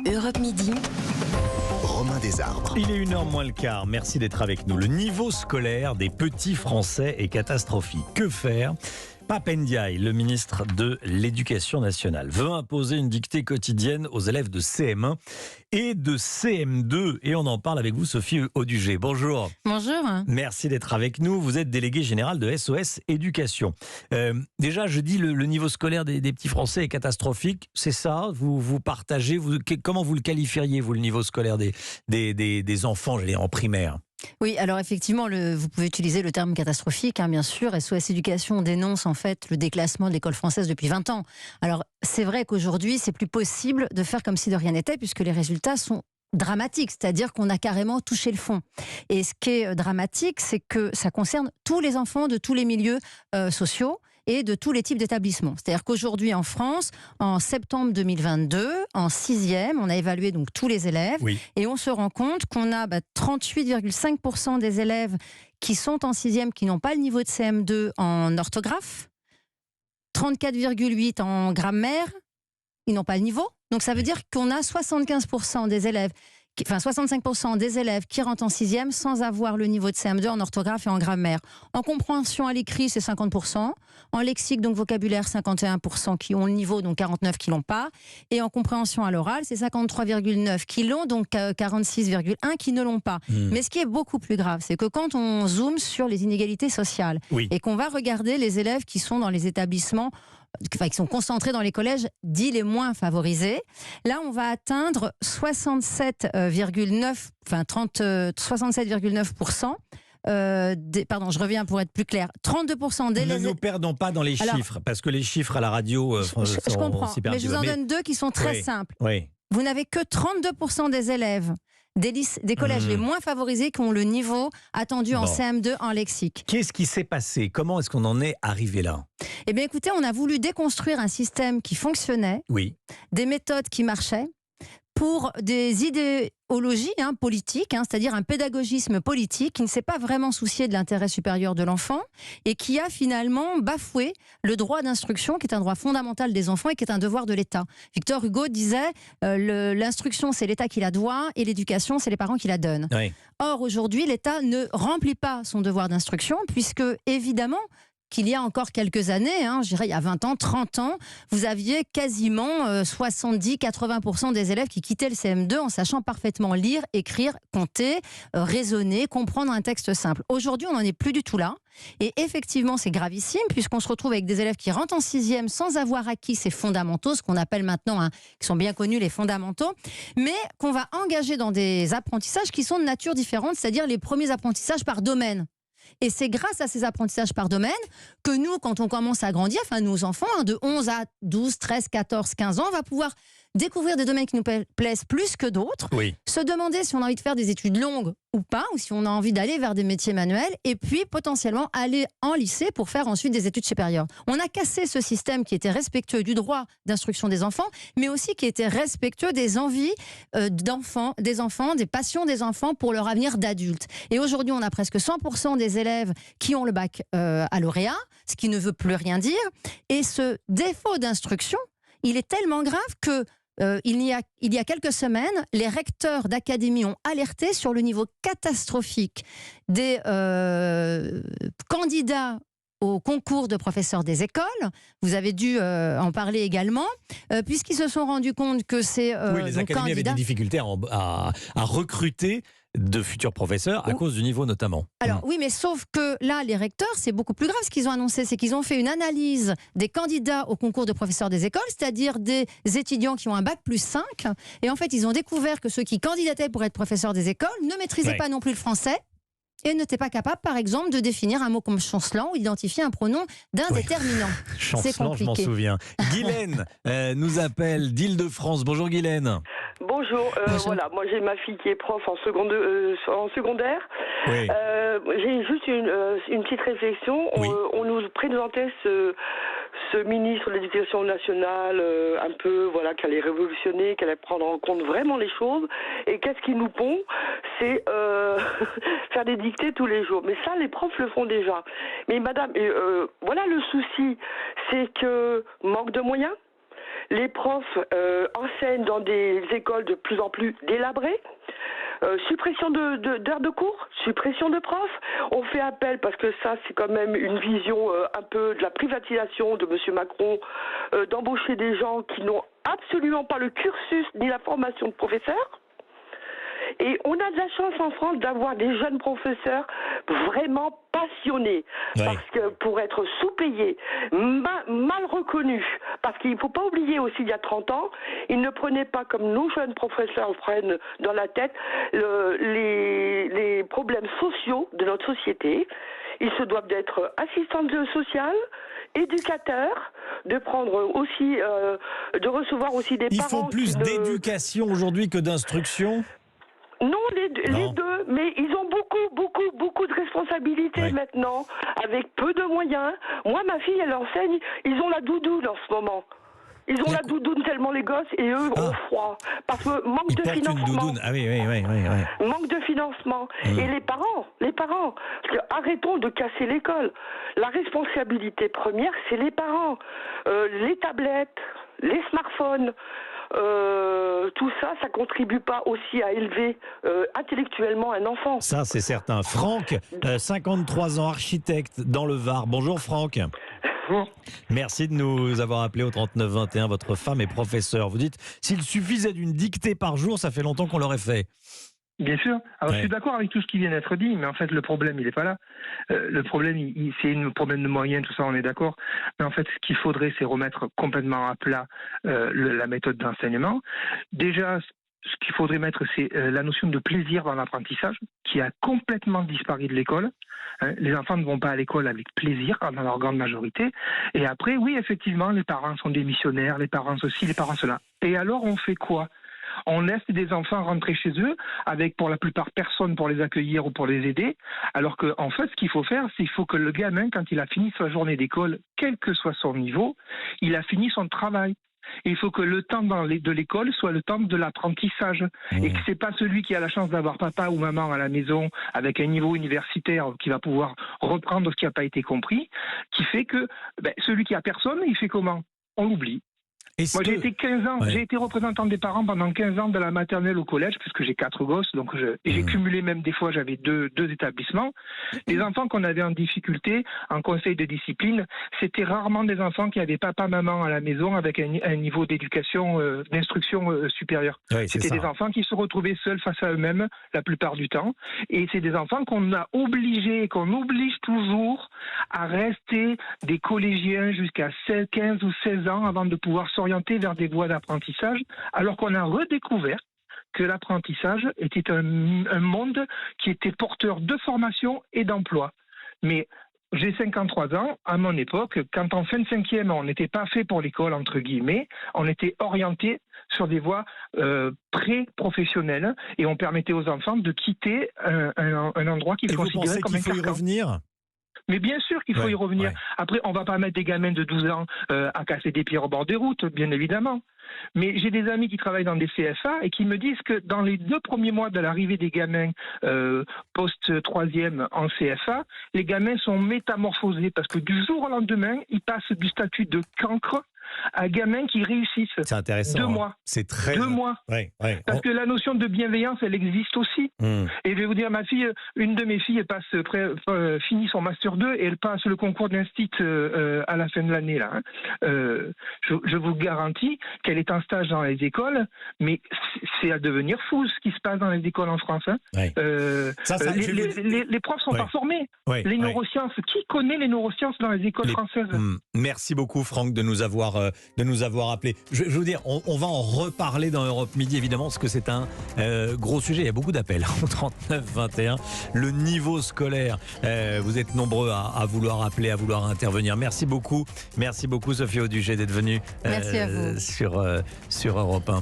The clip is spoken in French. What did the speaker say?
Europe Midi. Romain Desarbres. Il est 1h moins le quart, merci d'être avec nous. Le niveau scolaire des petits Français est catastrophique. Que faire ? Pape Ndiaye, le ministre de l'Éducation nationale, veut imposer une dictée quotidienne aux élèves de CM1 et de CM2. Et on en parle avec vous, Sophie Audugé. Bonjour. Bonjour. Merci d'être avec nous. Vous êtes déléguée générale de SOS Éducation. Déjà, je dis le niveau scolaire des petits Français est catastrophique. C'est ça ? Vous partagez comment vous le qualifieriez, vous, le niveau scolaire des enfants, en primaire ? Oui, alors effectivement, vous pouvez utiliser le terme catastrophique, bien sûr. SOS Éducation dénonce en fait le déclassement de l'école française depuis 20 ans. Alors c'est vrai qu'aujourd'hui, c'est plus possible de faire comme si de rien n'était, puisque les résultats sont dramatique, c'est-à-dire qu'on a carrément touché le fond. Et ce qui est dramatique, c'est que ça concerne tous les enfants de tous les milieux sociaux et de tous les types d'établissements. C'est-à-dire qu'aujourd'hui en France, en septembre 2022, en 6e, on a évalué donc tous les élèves, et on se rend compte qu'on a 38,5% des élèves qui sont en 6e qui n'ont pas le niveau de CM2 en orthographe, 34,8% en grammaire, ils n'ont pas le niveau. Donc ça veut dire qu'on a 75% des élèves, 65% des élèves qui rentrent en 6e sans avoir le niveau de CM2 en orthographe et en grammaire. En compréhension à l'écrit, c'est 50%. En lexique, donc vocabulaire, 51% qui ont le niveau, donc 49% qui l'ont pas. Et en compréhension à l'oral, c'est 53,9% qui l'ont, donc 46,1% qui ne l'ont pas. Mais ce qui est beaucoup plus grave, c'est que quand on zoome sur les inégalités sociales et qu'on va regarder les élèves qui sont dans les établissements, qui sont concentrés dans les collèges dits les moins favorisés. Là, on va atteindre 67,9%. Pardon, je reviens pour être plus clair. 32% des élèves. Ne nous perdons pas dans les chiffres, parce que les chiffres à la radio sont je comprends, mais je vous en donne deux qui sont très simples. Vous n'avez que 32% des élèves des collèges les moins favorisés qui ont le niveau attendu en CM2 en lexique. Qu'est-ce qui s'est passé ? Comment est-ce qu'on en est arrivé là ? Eh bien écoutez, on a voulu déconstruire un système qui fonctionnait, des méthodes qui marchaient, pour des idéologies politiques, c'est-à-dire un pédagogisme politique qui ne s'est pas vraiment soucié de l'intérêt supérieur de l'enfant et qui a finalement bafoué le droit d'instruction, qui est un droit fondamental des enfants et qui est un devoir de l'État. Victor Hugo disait l'instruction, c'est l'État qui la doit et l'éducation, c'est les parents qui la donnent. Or, aujourd'hui, l'État ne remplit pas son devoir d'instruction puisque, évidemment, qu'il y a encore quelques années, je dirais il y a 20 ans, 30 ans, vous aviez quasiment 70-80% des élèves qui quittaient le CM2 en sachant parfaitement lire, écrire, compter, raisonner, comprendre un texte simple. Aujourd'hui, on n'en est plus du tout là. Et effectivement, c'est gravissime puisqu'on se retrouve avec des élèves qui rentrent en 6e sans avoir acquis ces fondamentaux, ce qu'on appelle maintenant, qui sont bien connus, les fondamentaux, mais qu'on va engager dans des apprentissages qui sont de nature différente, c'est-à-dire les premiers apprentissages par domaine. Et c'est grâce à ces apprentissages par domaine que nous, quand on commence à grandir, nos enfants, de 11 à 12, 13, 14, 15 ans, on va pouvoir découvrir des domaines qui nous plaisent plus que d'autres, se demander si on a envie de faire des études longues ou pas, ou si on a envie d'aller vers des métiers manuels, et puis potentiellement aller en lycée pour faire ensuite des études supérieures. On a cassé ce système qui était respectueux du droit d'instruction des enfants, mais aussi qui était respectueux des envies des enfants, des passions des enfants pour leur avenir d'adulte. Et aujourd'hui, on a presque 100% des élèves qui ont le bac à lauréat, ce qui ne veut plus rien dire. Et ce défaut d'instruction, il est tellement grave que il y a quelques semaines, les recteurs d'académie ont alerté sur le niveau catastrophique des candidats au concours de professeurs des écoles. Vous avez dû en parler également, puisqu'ils se sont rendus compte que ces les académies avaient des difficultés à recruter de futurs professeurs à cause du niveau notamment. Alors oui, mais sauf que là, les recteurs, c'est beaucoup plus grave. Ce qu'ils ont annoncé, c'est qu'ils ont fait une analyse des candidats au concours de professeurs des écoles, c'est-à-dire des étudiants qui ont un bac plus 5. Et en fait, ils ont découvert que ceux qui candidataient pour être professeurs des écoles ne maîtrisaient pas non plus le français et n'étaient pas capables, par exemple, de définir un mot comme chancelant ou identifier un pronom d'indéterminant. Chancelant, je m'en souviens. Guylaine nous appelle d'Île-de-France. Bonjour Guylaine. Bonjour, voilà, moi j'ai ma fille qui est prof en secondaire. J'ai juste une petite réflexion. On nous présentait ce ministre de l'Éducation nationale un peu, qui allait révolutionner, qui allait prendre en compte vraiment les choses. Et qu'est-ce qu'il nous pond ? C'est faire des dictées tous les jours. Mais ça, les profs le font déjà. Mais madame, voilà le souci, c'est que manque de moyens. Les profs enseignent dans des écoles de plus en plus délabrées. Suppression d'heures de cours, suppression de profs. On fait appel, parce que ça c'est quand même une vision un peu de la privatisation de M. Macron, d'embaucher des gens qui n'ont absolument pas le cursus ni la formation de professeur. Et on a de la chance en France d'avoir des jeunes professeurs vraiment passionnés, parce que pour être sous-payés, mal reconnus, parce qu'il ne faut pas oublier aussi, il y a 30 ans, ils ne prenaient pas comme nos jeunes professeurs prennent dans la tête les problèmes sociaux de notre société. Ils se doivent d'être assistantes sociales, éducateurs, de prendre aussi, de recevoir aussi des parents. Ils font plus d'éducation aujourd'hui que d'instruction ? Non, les deux, mais ils ont beaucoup de responsabilités maintenant, avec peu de moyens. Moi, ma fille, elle enseigne, ils ont la doudoune en ce moment. Ils ont la doudoune tellement les gosses, et eux ont froid. Parce que manque de financement. Une doudoune. Ah oui. Manque de financement. Et les parents. Parce que arrêtons de casser l'école. La responsabilité première, c'est les parents. Les tablettes, les smartphones. Tout ça contribue pas aussi à élever intellectuellement un enfant. Ça, c'est certain. Franck, 53 ans, architecte dans le Var. Bonjour Franck. Merci de nous avoir appelé au 39 21. Votre femme est professeure. Vous dites, s'il suffisait d'une dictée par jour, ça fait longtemps qu'on l'aurait fait. Bien sûr. Alors, je suis d'accord avec tout ce qui vient d'être dit, mais en fait, le problème, il n'est pas là. Le problème, c'est un problème de moyens, tout ça, on est d'accord. Mais en fait, ce qu'il faudrait, c'est remettre complètement à plat la méthode d'enseignement. Déjà, ce qu'il faudrait mettre, c'est la notion de plaisir dans l'apprentissage, qui a complètement disparu de l'école. Les enfants ne vont pas à l'école avec plaisir, dans leur grande majorité. Et après, oui, effectivement, les parents sont des missionnaires, les parents ceci, les parents cela. Et alors, on fait quoi ? On laisse des enfants rentrer chez eux avec pour la plupart personne pour les accueillir ou pour les aider, alors qu'en fait ce qu'il faut faire, c'est qu'il faut que le gamin, quand il a fini sa journée d'école, quel que soit son niveau, il a fini son travail. Et il faut que le temps de l'école soit le temps de l'apprentissage. Et que c'est pas celui qui a la chance d'avoir papa ou maman à la maison avec un niveau universitaire qui va pouvoir reprendre ce qui n'a pas été compris, qui fait que celui qui a personne, il fait comment ? On l'oublie. Moi, j'ai été 15 ans, j'ai été représentant des parents pendant 15 ans de la maternelle au collège, puisque j'ai 4 gosses, donc j'ai cumulé même des fois, j'avais deux établissements. Les enfants qu'on avait en difficulté, en conseil de discipline, c'était rarement des enfants qui avaient papa, maman à la maison avec un niveau d'éducation, d'instruction supérieure. C'était des enfants qui se retrouvaient seuls face à eux-mêmes la plupart du temps. Et c'est des enfants qu'on a obligés, qu'on oblige toujours à rester des collégiens jusqu'à 15 ou 16 ans avant de pouvoir s'orienter vers des voies d'apprentissage, alors qu'on a redécouvert que l'apprentissage était un monde qui était porteur de formation et d'emploi. Mais j'ai 53 ans, à mon époque, quand en fin de 5e, on n'était pas fait pour l'école, entre guillemets, on était orienté sur des voies pré-professionnelles et on permettait aux enfants de quitter un endroit qu'ils considéraient comme un carcan. Et vous pensez qu'il faut y revenir ? Mais bien sûr qu'il faut y revenir. Après, on ne va pas mettre des gamins de 12 ans à casser des pierres au bord des routes, bien évidemment. Mais j'ai des amis qui travaillent dans des CFA et qui me disent que dans les 2 premiers mois de l'arrivée des gamins post-3e en CFA, les gamins sont métamorphosés parce que du jour au lendemain, ils passent du statut de cancre à gamins qui réussissent. C'est intéressant. 2 mois. C'est très... 2 mois. Parce que la notion de bienveillance, elle existe aussi. Et je vais vous dire, ma fille, une de mes filles, elle finit son Master 2 et elle passe le concours d'instit à la fin de l'année. Là. Je vous garantis qu'elle est en stage dans les écoles, mais c'est à devenir fou ce qui se passe dans les écoles en France. Les profs sont pas formés. Les neurosciences, qui connaît les neurosciences dans les écoles françaises ? Merci beaucoup Franck de nous avoir appelés. Je veux dire, on va en reparler dans Europe Midi évidemment parce que c'est un gros sujet. Il y a beaucoup d'appels au 39 21. Le niveau scolaire, vous êtes nombreux à vouloir appeler, à vouloir intervenir. Merci beaucoup Sophie Audugé d'être venue sur Europe 1.